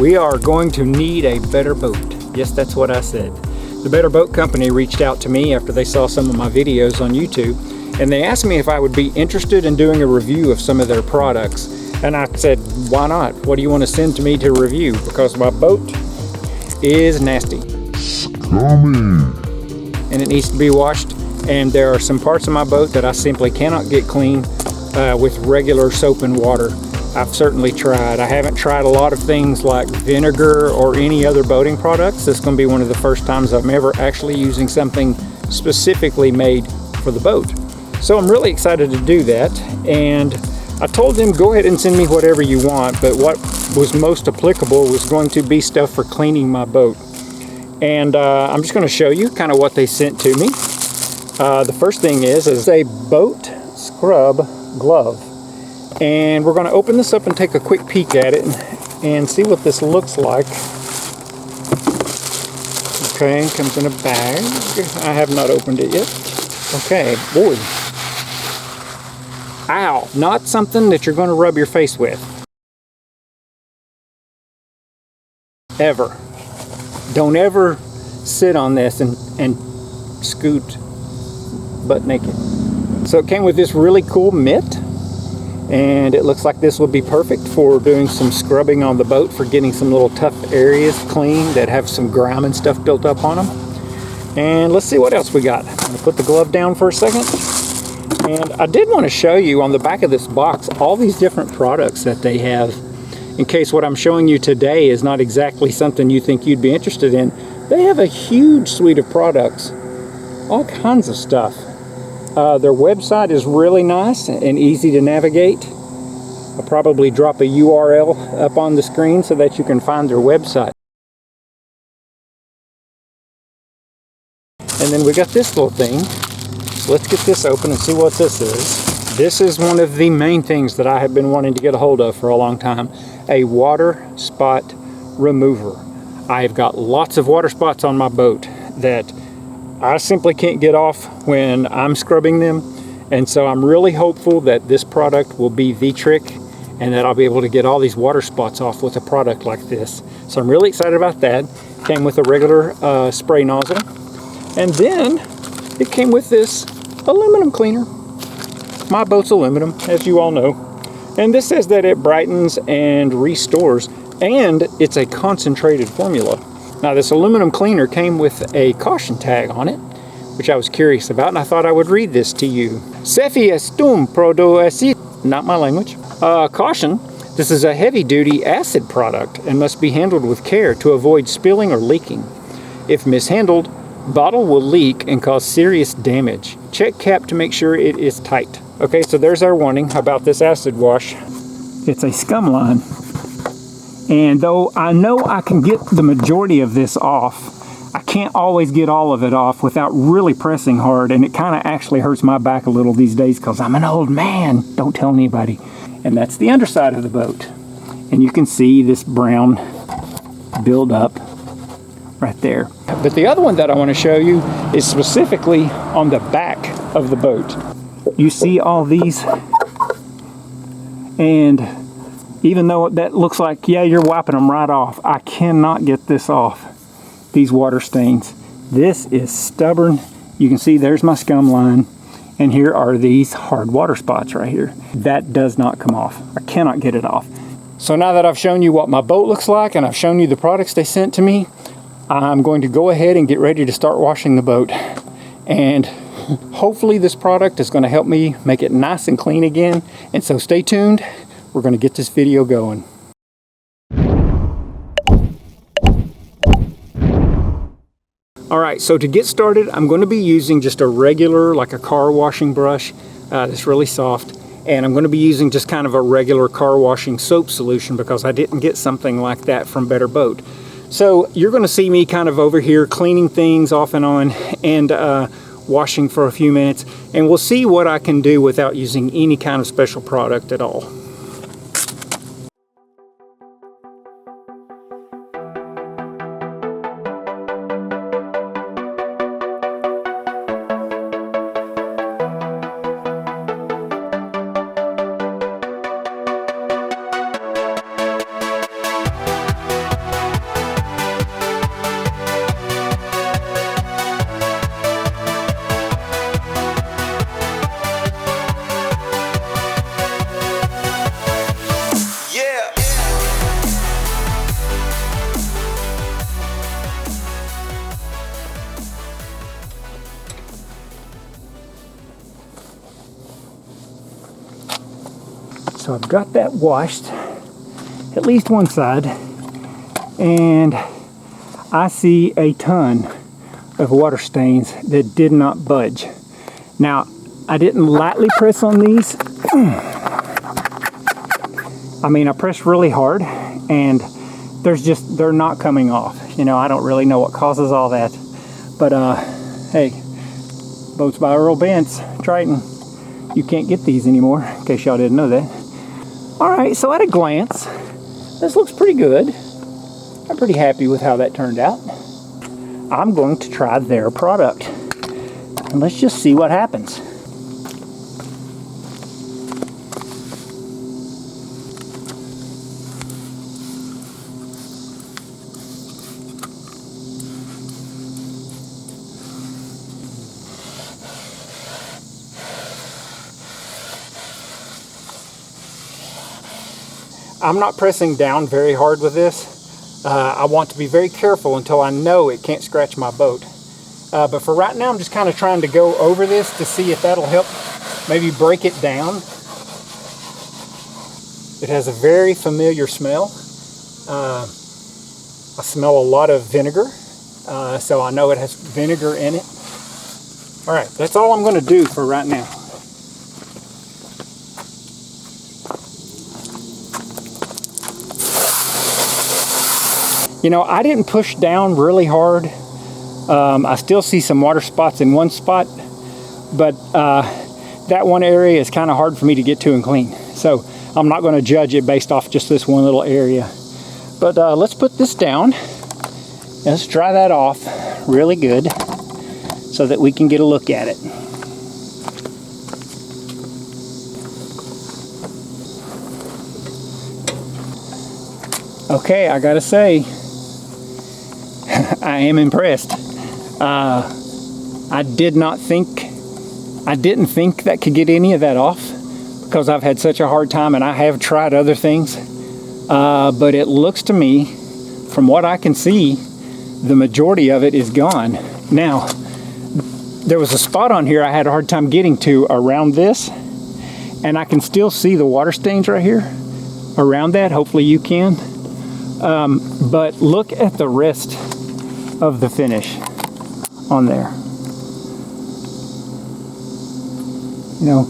We are going to need a better boat. Yes, that's what I said. The Better Boat Company reached out to me after they saw some of my videos on YouTube, and they asked me if I would be interested in doing a review of some of their products. And I said, why not? What do you want to send to me to review? Because my boat is nasty. Scummy. And it needs to be washed. And there are some parts of my boat that I simply cannot get clean with regular soap and water. I've certainly tried. I haven't tried a lot of things like vinegar or any other boating products. This is going to be one of the first times I'm ever actually using something specifically made for the boat. So I'm really excited to do that. And I told them, go ahead and send me whatever you want, but what was most applicable was going to be stuff for cleaning my boat. And I'm just going to show you kind of what they sent to me. The first thing is a boat scrub glove. And we're going to open this up and take a quick peek at it and see what this looks like. Okay, comes in a bag. I have not opened it yet. Okay, boy. Ow, not something that you're going to rub your face with. Ever. Don't ever sit on this and scoot butt naked. So it came with this really cool mitt. And it looks like this would be perfect for doing some scrubbing on the boat, for getting some little tough areas clean that have some grime and stuff built up on them. And let's see what else we got. I'm going to put the glove down for a second. And I did want to show you on the back of this box all these different products that they have. In case what I'm showing you today is not exactly something you think you'd be interested in, they have a huge suite of products. All kinds of stuff. Their website is really nice and easy to navigate. I'll probably drop a URL up on the screen so that you can find their website. And then we got this little thing. So let's get this open and see what this is. This is one of the main things that I have been wanting to get a hold of for a long time. A water spot remover. I have got lots of water spots on my boat that I simply can't get off when I'm scrubbing them, and so I'm really hopeful that this product will be the trick and that I'll be able to get all these water spots off with a product like this. So I'm really excited about that. Came with a regular spray nozzle, and then it came with this aluminum cleaner. My boat's aluminum, as you all know, and this says that it brightens and restores, and it's a concentrated formula. Now this aluminum cleaner came with a caution tag on it, which I was curious about, and I thought I would read this to you. Cefi estum prodo acid, not my language. Caution, this is a heavy-duty acid product and must be handled with care to avoid spilling or leaking. If mishandled, bottle will leak and cause serious damage. Check cap to make sure it is tight. Okay, so there's our warning about this acid wash. It's a scum line. And though I know I can get the majority of this off, I can't always get all of it off without really pressing hard, and it kind of actually hurts my back a little these days because I'm an old man. Don't tell anybody. And that's the underside of the boat. And you can see this brown build up right there. But the other one that I want to show you is specifically on the back of the boat. You see all these, and even though that looks like, yeah, you're wiping them right off, I cannot get this off, these water stains. This is stubborn. You can see there's my scum line, and here are these hard water spots right here. That does not come off. I cannot get it off. So now that I've shown you what my boat looks like, and I've shown you the products they sent to me, I'm going to go ahead and get ready to start washing the boat. And hopefully this product is going to help me make it nice and clean again. And so stay tuned. We're going to get this video going. Alright, so to get started, I'm going to be using just a regular, like a car washing brush that's really soft. And I'm going to be using just kind of a regular car washing soap solution because I didn't get something like that from Better Boat. So you're going to see me kind of over here cleaning things off and on and washing for a few minutes. And we'll see what I can do without using any kind of special product at all. So I've got that washed, at least one side, and I see a ton of water stains that did not budge. Now, I didn't lightly press on these. I mean, I pressed really hard, and they're not coming off. You know, I don't really know what causes all that, but hey, Boats by Earl Bentz, Triton. You can't get these anymore, in case y'all didn't know that. All right, so at a glance, this looks pretty good. I'm pretty happy with how that turned out. I'm going to try their product, and let's just see what happens. I'm not pressing down very hard with this. I want to be very careful until I know it can't scratch my boat. But for right now, I'm just kind of trying to go over this to see if that'll help maybe break it down. It has a very familiar smell. I smell a lot of vinegar, so I know it has vinegar in it. All right, that's all I'm going to do for right now. You know, I didn't push down really hard. I still see some water spots in one spot, but that one area is kind of hard for me to get to and clean. So I'm not going to judge it based off just this one little area. But let's put this down. Let's dry that off really good so that we can get a look at it. Okay, I gotta say, I am impressed. I didn't think that could get any of that off because I've had such a hard time, and I have tried other things. But it looks to me, from what I can see, the majority of it is gone. Now, there was a spot on here I had a hard time getting to around this, and I can still see the water stains right here around that. Hopefully you can. But look at the rest of the finish on there. You know,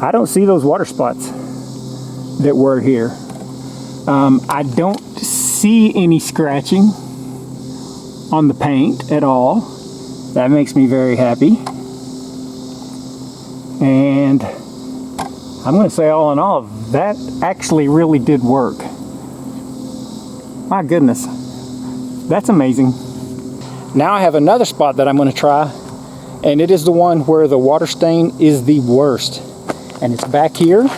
I don't see those water spots that were here. I don't see any scratching on the paint at all. That makes me very happy. And I'm going to say, all in all, that actually really did work. My goodness, that's amazing. Now I have another spot that I'm going to try, and it is the one where the water stain is the worst. And it's back here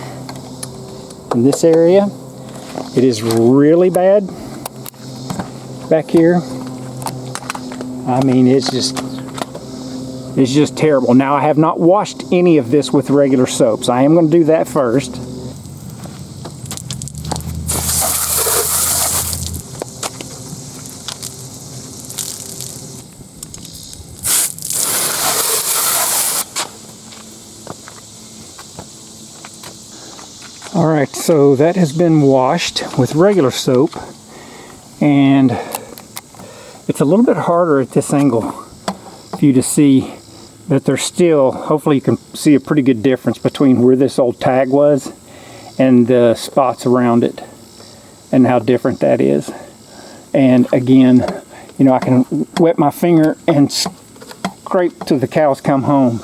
in this area. It is really bad back here. I mean, it's just terrible. Now, I have not washed any of this with regular soaps. I am going to do that first. All right, so that has been washed with regular soap, and it's a little bit harder at this angle for you to see that there's still, hopefully you can see a pretty good difference between where this old tag was and the spots around it and how different that is. And again, you know, I can wet my finger and scrape till the cows come home,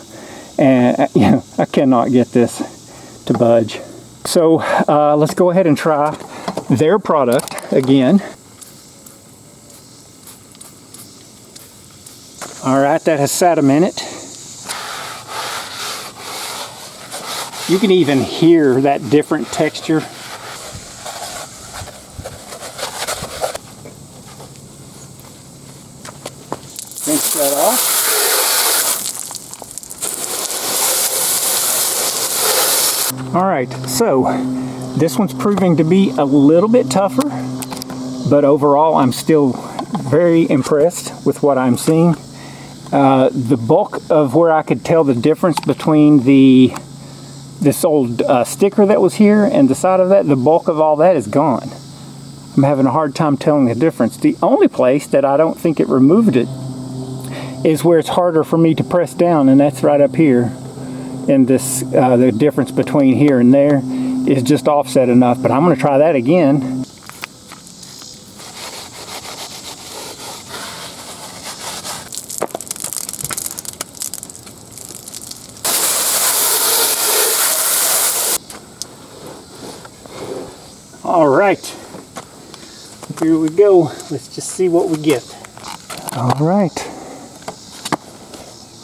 and you know, I cannot get this to budge. So let's go ahead and try their product again. All right, that has sat a minute. You can even hear that different texture. Rinse that off. All right, so this one's proving to be a little bit tougher, but overall I'm still very impressed with what I'm seeing. The bulk of where I could tell the difference between the this old sticker that was here and the side of that, the bulk of all that is gone. I'm having a hard time telling the difference. The only place that I don't think it removed it is where it's harder for me to press down, and that's right up here. And this, the difference between here and there is just offset enough, but I'm gonna try that again. All right, here we go. Let's just see what we get. All right.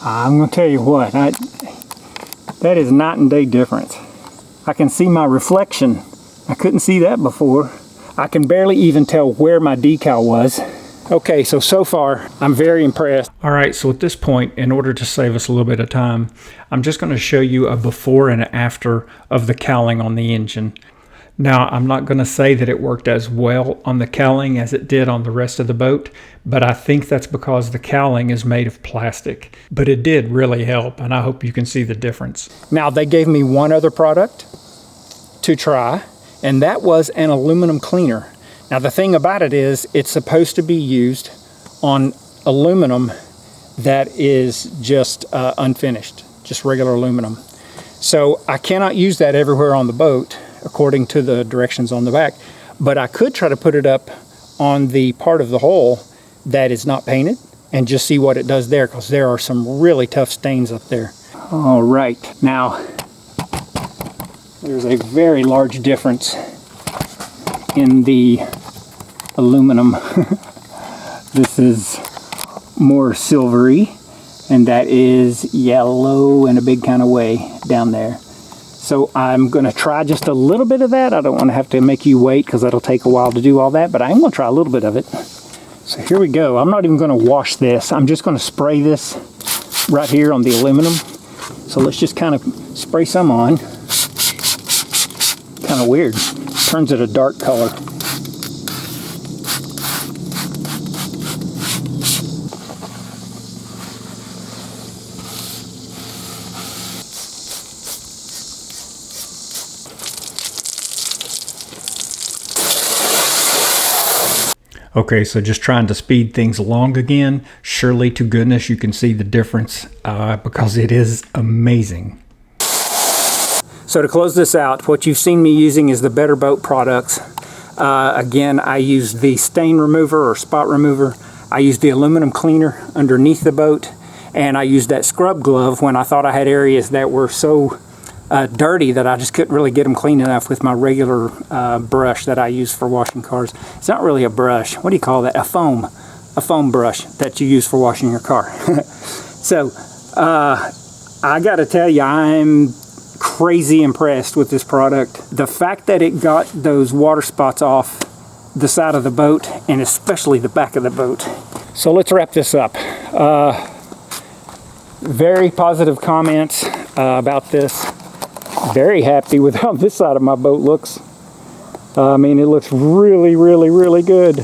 I'm gonna tell you what, that is night and day difference. I can see my reflection. I couldn't see that before. I can barely even tell where my decal was. Okay, so far, I'm very impressed. All right, so at this point, in order to save us a little bit of time, I'm just gonna show you a before and after of the cowling on the engine. Now, I'm not going to say that it worked as well on the cowling as it did on the rest of the boat, but I think that's because the cowling is made of plastic. But it did really help, and I hope you can see the difference. Now, they gave me one other product to try, and that was an aluminum cleaner. Now, the thing about it is, it's supposed to be used on aluminum that is just unfinished, just regular aluminum. So I cannot use that everywhere on the boat, according to the directions on the back, but I could try to put it up on the part of the hull that is not painted and just see what it does there, because there are some really tough stains up there. All right, now there's a very large difference in the aluminum. This is more silvery, and that is yellow in a big kind of way down there. So I'm going to try just a little bit of that. I don't want to have to make you wait because that'll take a while to do all that, but I'm going to try a little bit of it. So here we go. I'm not even going to wash this. I'm just going to spray this right here on the aluminum. So let's just kind of spray some on. Kind of weird. Turns it a dark color. Okay, so just trying to speed things along again. Surely to goodness you can see the difference because it is amazing. So to close this out, what you've seen me using is the Better Boat products. Again, I use the stain remover or spot remover. I use the aluminum cleaner underneath the boat, and I used that scrub glove when I thought I had areas that were so dirty that I just couldn't really get them clean enough with my regular brush that I use for washing cars. It's not really a brush. What do you call that? A foam brush that you use for washing your car. So I gotta tell you, I'm crazy impressed with this product. The fact that it got those water spots off the side of the boat, and especially the back of the boat. So let's wrap this up. Very positive comments about this. Very happy with how this side of my boat looks. I mean, it looks really, really, really good.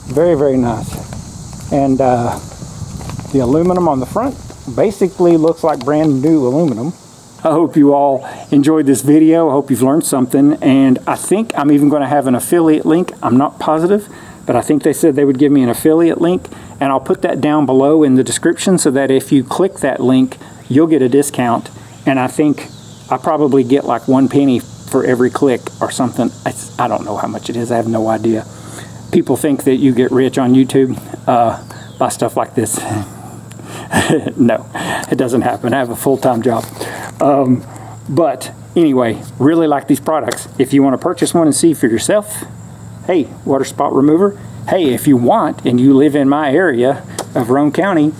Very, very nice. And the aluminum on the front basically looks like brand new aluminum. I hope you all enjoyed this video. I hope you've learned something. And I think I'm even going to have an affiliate link. I'm not positive, but I think they said they would give me an affiliate link. And I'll put that down below in the description so that if you click that link, you'll get a discount. And I think I probably get like 1 penny for every click or something. I don't know how much it is. I have no idea. People think that you get rich on YouTube by stuff like this. No, it doesn't happen. I have a full-time job. But anyway, really like these products. If you want to purchase one and see for yourself, hey, water spot remover. Hey, if you want and you live in my area of Roane County,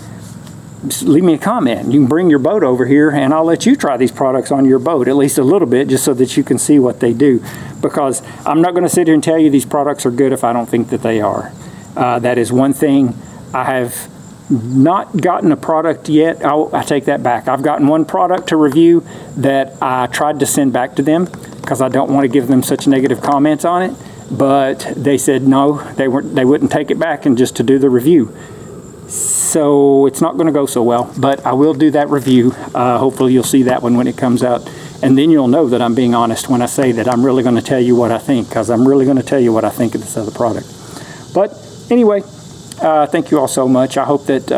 just leave me a comment. You can bring your boat over here and I'll let you try these products on your boat, at least a little bit, just so that you can see what they do. Because I'm not going to sit here and tell you these products are good if I don't think that they are. That is one thing. I have not gotten a product yet. I take that back. I've gotten one product to review that I tried to send back to them because I don't want to give them such negative comments on it. But they said no, they wouldn't take it back and just to do the review. So it's not going to go so well, but I will do that review. Hopefully you'll see that one when it comes out. And then you'll know that I'm being honest when I say that I'm really going to tell you what I think, because I'm really going to tell you what I think of this other product. But anyway, thank you all so much. I hope that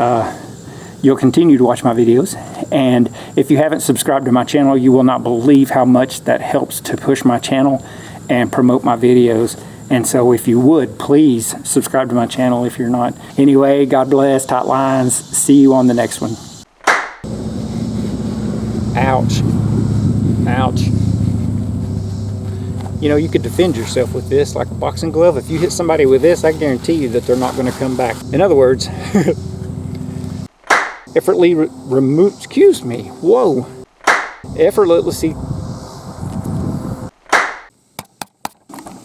you'll continue to watch my videos. And if you haven't subscribed to my channel, you will not believe how much that helps to push my channel and promote my videos. And so if you would, please subscribe to my channel if you're not. Anyway, God bless, tight lines. See you on the next one. Ouch. Ouch. You know, you could defend yourself with this like a boxing glove. If you hit somebody with this, I guarantee you that they're not going to come back. In other words, effortlessly remove, excuse me, whoa. Effortlessly.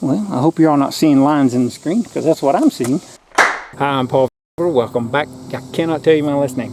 Well, I hope you're all not seeing lines in the screen, because that's what I'm seeing. Hi, I'm Paul. Welcome back. I cannot tell you my last name.